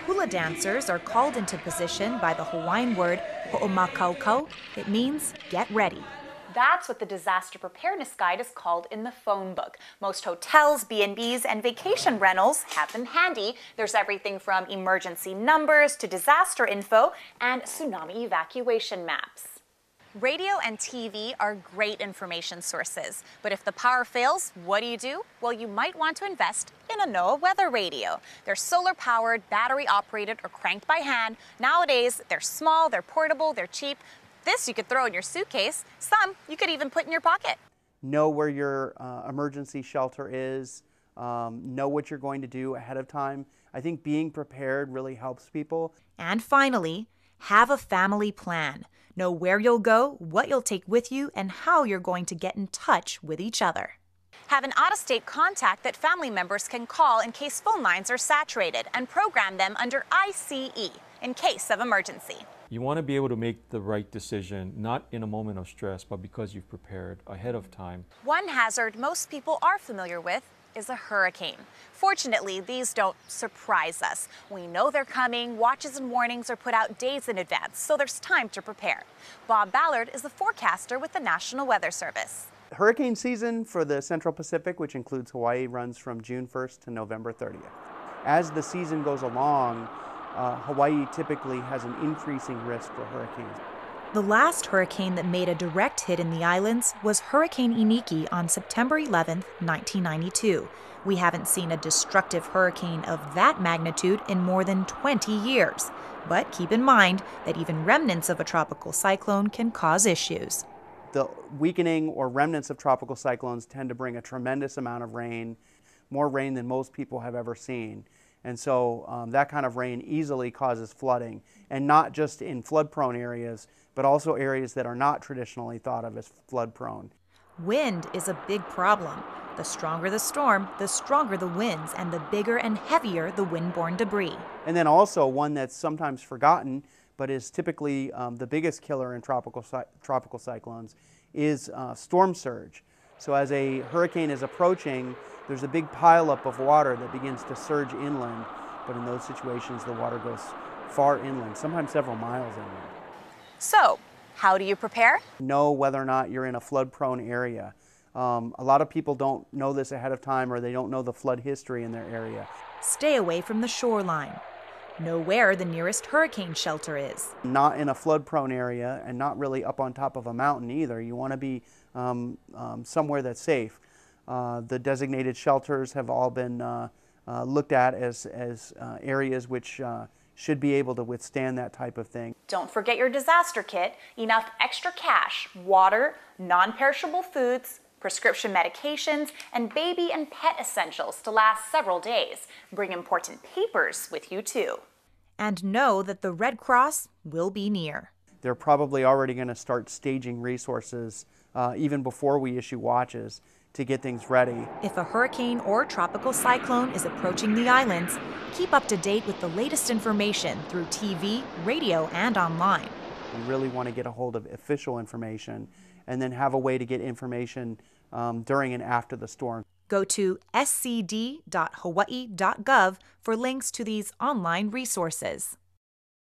Hula dancers are called into position by the Hawaiian word ho'omakaukau. It means get ready. That's what the disaster preparedness guide is called in the phone book. Most hotels, B&Bs, and vacation rentals have them handy. There's everything from emergency numbers to disaster info and tsunami evacuation maps. Radio and TV are great information sources, but if the power fails, what do? Well, you might want to invest in a NOAA weather radio. They're solar-powered, battery-operated, or cranked by hand. Nowadays, they're small, they're portable, they're cheap. This you could throw in your suitcase. Some you could even put in your pocket. Know where your emergency shelter is. Know what you're going to do ahead of time. I think being prepared really helps people. And finally, have a family plan. Know where you'll go, what you'll take with you, and how you're going to get in touch with each other. Have an out-of-state contact that family members can call in case phone lines are saturated, and program them under ICE in case of emergency. You want to be able to make the right decision, not in a moment of stress, but because you've prepared ahead of time. One hazard most people are familiar with is a hurricane. Fortunately, these don't surprise us. We know they're coming. Watches and warnings are put out days in advance, so there's time to prepare. Bob Ballard is the forecaster with the National Weather Service. Hurricane season for the Central Pacific, which includes Hawaii, runs from June 1st to November 30th. As the season goes along, Hawaii typically has an increasing risk for hurricanes. The last hurricane that made a direct hit in the islands was Hurricane Iniki on September 11, 1992. We haven't seen a destructive hurricane of that magnitude in more than 20 years. But keep in mind that even remnants of a tropical cyclone can cause issues. The weakening or remnants of tropical cyclones tend to bring a tremendous amount of rain, more rain than most people have ever seen. And so that kind of rain easily causes flooding, and not just in flood-prone areas, but also areas that are not traditionally thought of as flood-prone. Wind is a big problem. The stronger the storm, the stronger the winds, and the bigger and heavier the wind-borne debris. And then also one that's sometimes forgotten, but is typically the biggest killer in tropical cyclones, is storm surge. So as a hurricane is approaching, there's a big pileup of water that begins to surge inland, but in those situations the water goes far inland, sometimes several miles inland. So, how do you prepare? Know whether or not you're in a flood-prone area. A lot of people don't know this ahead of time, or they don't know the flood history in their area. Stay away from the shoreline. Know where the nearest hurricane shelter is. Not in a flood-prone area, and not really up on top of a mountain either. You want to be somewhere that's safe. The designated shelters have all been looked at as areas which should be able to withstand that type of thing. Don't forget your disaster kit, enough extra cash, water, non-perishable foods, prescription medications, and baby and pet essentials to last several days. Bring important papers with you too. And know that the Red Cross will be near. They're probably already going to start staging resources even before we issue watches to get things ready. If a hurricane or tropical cyclone is approaching the islands, keep up to date with the latest information through TV, radio, and online. We really want to get a hold of official information and then have a way to get information during and after the storm. Go to scd.hawaii.gov for links to these online resources.